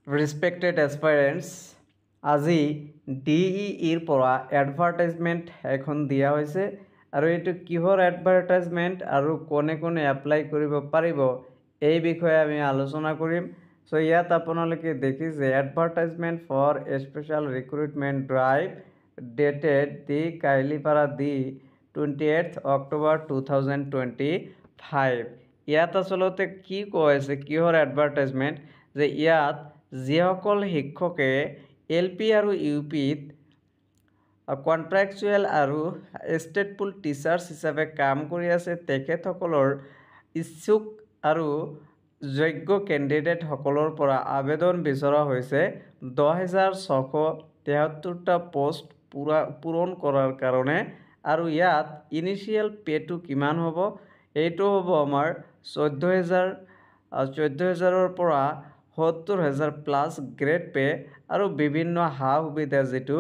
Respected এছপাইৰেণ্টছ, আজি DEEৰ পৰা advertisement এখন দিয়া হৈছে আৰু এইটো কিহৰ এডভাৰটাইজমেণ্ট আৰু কোনে কোনে এপ্লাই কৰিব পাৰিব এই বিষয়ে আমি আলোচনা কৰিম। চ' ইয়াত আপোনালোকে দেখিছে advertisement for special recruitment drive dated the কাইলিপাৰা দি 28 অক্টোবৰ 2025। ইয়াত আচলতে কি কোৱা হৈছে কিহৰ এডভাৰটাইজমেণ্ট যে ইয়াত যিসকল শিক্ষকে LP আৰু UPত কণ্ট্ৰেকচুৱেল আৰু ষ্টেটফুল টিচাৰ্ছ হিচাপে কাম কৰি আছে তেখেতসকলৰ ইচ্ছুক আৰু যোগ্য কেণ্ডিডেটসকলৰ পৰা আবেদন বিচৰা হৈছে 10,673টা পোষ্ট পূৰণ কৰাৰ কাৰণে। আৰু ইয়াত ইনিচিয়েল পে'টো কিমান হ'ব? এইটো হ'ব আমাৰ 14,000ৰ পৰা 70,000 প্লাছ গ্ৰেড পে' আৰু বিভিন্ন সা সুবিধা যিটো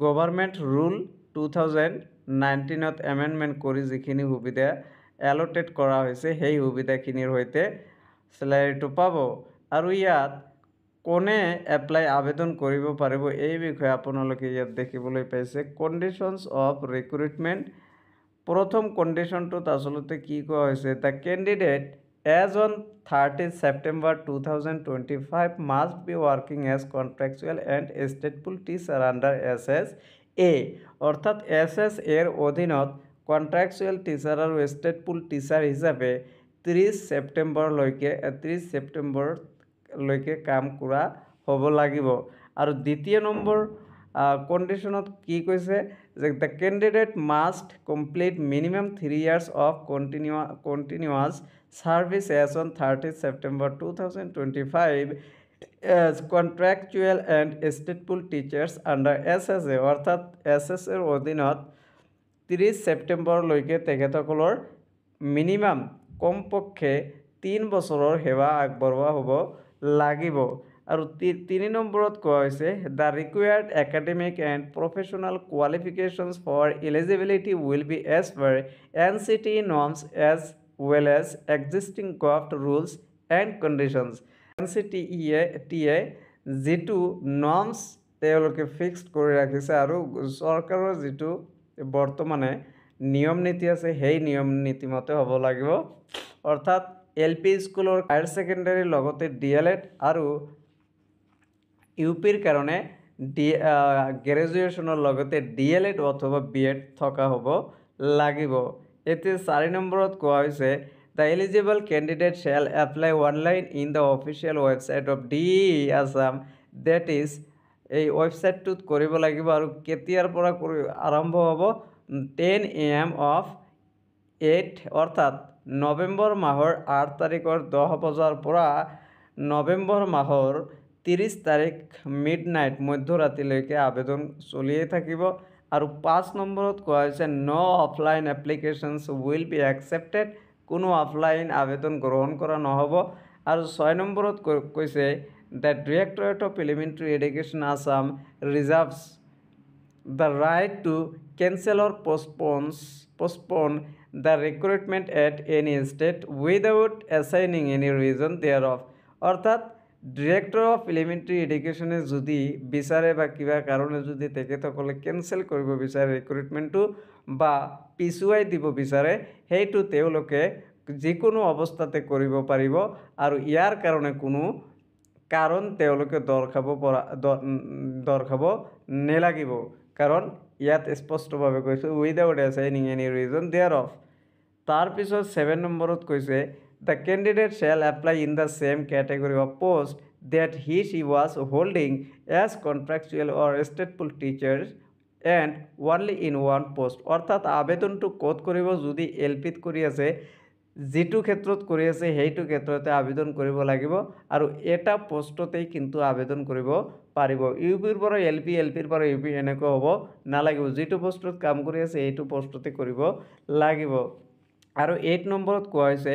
গভৰ্ণমেণ্ট ৰুল 2019ত এমেণ্ডমেণ্ট কৰি যিখিনি সুবিধা এল'টেড কৰা হৈছে সেই সুবিধাখিনিৰ সৈতে চেলাৰীটো পাব। আৰু ইয়াত কোনে আবেদন কৰিব পাৰিব এই বিষয়ে আপোনালোকে ইয়াত দেখিবলৈ পাইছে কণ্ডিশ্যনছ অফ ৰিক্ৰুইটমেণ্ট। প্ৰথম কণ্ডিশ্যনটোত আচলতে কি কোৱা হৈছে the candidate as on 30 September 2025 must be working as contractual and stateful teacher under SSA অৰ্থাৎ SSAৰ অধীনত কণ্ট্ৰেকচুৱেল টিচাৰ আৰু ষ্টেটফুল টিচাৰ হিচাপে 30 ছেপ্টেম্বৰলৈকে কাম কৰা হ'ব লাগিব। আৰু দ্বিতীয় নম্বৰ কণ্ডিশ্যনত কি কৈছে যে the candidate must complete minimum 3 years of continuous service as on 30 September 2025 as contractual and stateful teachers under SSA অৰ্থাৎ SSAৰ অধীনত 30 ছেপ্টেম্বৰলৈকে তেখেতসকলৰ মিনিমাম কমপক্ষে 3 বছৰৰ সেৱা আগবঢ়োৱা হ'ব লাগিব। আৰু 3 নম্বৰত কোৱা হৈছে the required academic and professional qualifications for eligibility will be as per NCT norms as well as existing government rules and conditions. NCTয়ে যিটো নৰ্মছ তেওঁলোকে ফিক্সড কৰি ৰাখিছে আৰু চৰকাৰৰ যিটো বৰ্তমানে নিয়ম নীতি আছে সেই নিয়ম নীতিমতে হ'ব লাগিব। অৰ্থাৎ LP স্কুলৰ হায়াৰ ছেকেণ্ডেৰীৰ লগতে DLED আৰু UPৰ কাৰণে গ্ৰেজুৱেশ্যনৰ লগতে DLED অথবা BEd থকা হ'ব লাগিব। এতিয়া 4 নম্বৰত কোৱা হৈছে the eligible candidate shall apply online in the official website of DEE Assam date is এই ৱেবছাইটটোত কৰিব লাগিব আৰু কেতিয়াৰ পৰা আৰম্ভ হ'ব 10 AM অফ 8 অৰ্থাৎ নৱেম্বৰ মাহৰ 8 তাৰিখৰ 10 বজাৰ পৰা নৱেম্বৰ মাহৰ 30 তাৰিখ মিডনাইট মধ্যৰাতিলৈকে আবেদন চলিয়ে থাকিব। আৰু 5 নম্বৰত কোৱা হৈছে no' offline applications will be accepted কোনো অফলাইন আবেদন গ্ৰহণ কৰা নহ'ব। আৰু 6 নম্বৰত কৈছে the directorate of elementary education Assam reserves the right to cancel or postpone the recruitment at any state without assigning any reason thereof অৰ্থাৎ ডিৰেক্টৰ অফ এলিমেণ্টাৰী এডুকেশ্যনে যদি বিচাৰে বা কিবা কাৰণে যদি তেখেতসকলে কেঞ্চেল কৰিব বিচাৰে ৰিক্ৰুইটমেণ্টটো বা পিছুৱাই দিব বিচাৰে সেইটো তেওঁলোকে যিকোনো অৱস্থাতে কৰিব পাৰিব আৰু ইয়াৰ কাৰণে কোনো কাৰণ তেওঁলোকে দৰ্শাব নেলাগিব। কাৰণ ইয়াত স্পষ্টভাৱে কৈছে without assigning any reason thereof. তাৰপিছত 7 নম্বৰত কৈছে the candidate shall apply in the same category of post that he/she was holding as contractual or stateful teachers and only in one post অৰ্থাৎ আবেদনটো ক'ত কৰিব যদি LPত কৰি আছে যিটো ক্ষেত্ৰত কৰি আছে সেইটো ক্ষেত্ৰতে আবেদন কৰিব লাগিব আৰু এটা পোষ্টতেই কিন্তু আবেদন কৰিব পাৰিব। UPৰ পৰা LP LPৰ পৰা UP এনেকুৱা হ'ব নালাগিব যিটো পোষ্টত কাম কৰি আছে এইটো পোষ্টতে কৰিব লাগিব। আৰু 8 নম্বৰত কোৱা হৈছে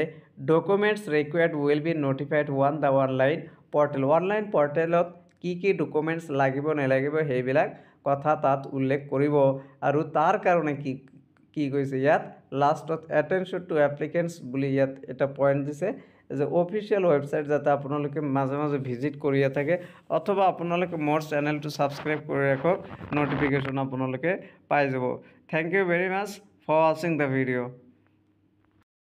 documents required will be notified on the online portal online পৰ্টেলত কি ডকুমেণ্টছ লাগিব নালাগিব সেইবিলাক কথা তাত উল্লেখ কৰিব। আৰু তাৰ কাৰণে কি কৈছে ইয়াত লাষ্টত এটেনশ্যন টু এপ্লিকেণ্টছ বুলি ইয়াত এটা পইণ্ট দিছে যে অফিচিয়েল ৱেবছাইট যাতে আপোনালোকে মাজে মাজে ভিজিট কৰিয়ে থাকে অথবা আপোনালোকে মোৰ চেনেলটো ছাবস্ক্ৰাইব কৰি ৰাখক ন'টিফিকেশ্যন আপোনালোকে পাই যাব। Thank you very much for ৱাচিং দ্য ভিডিঅ'।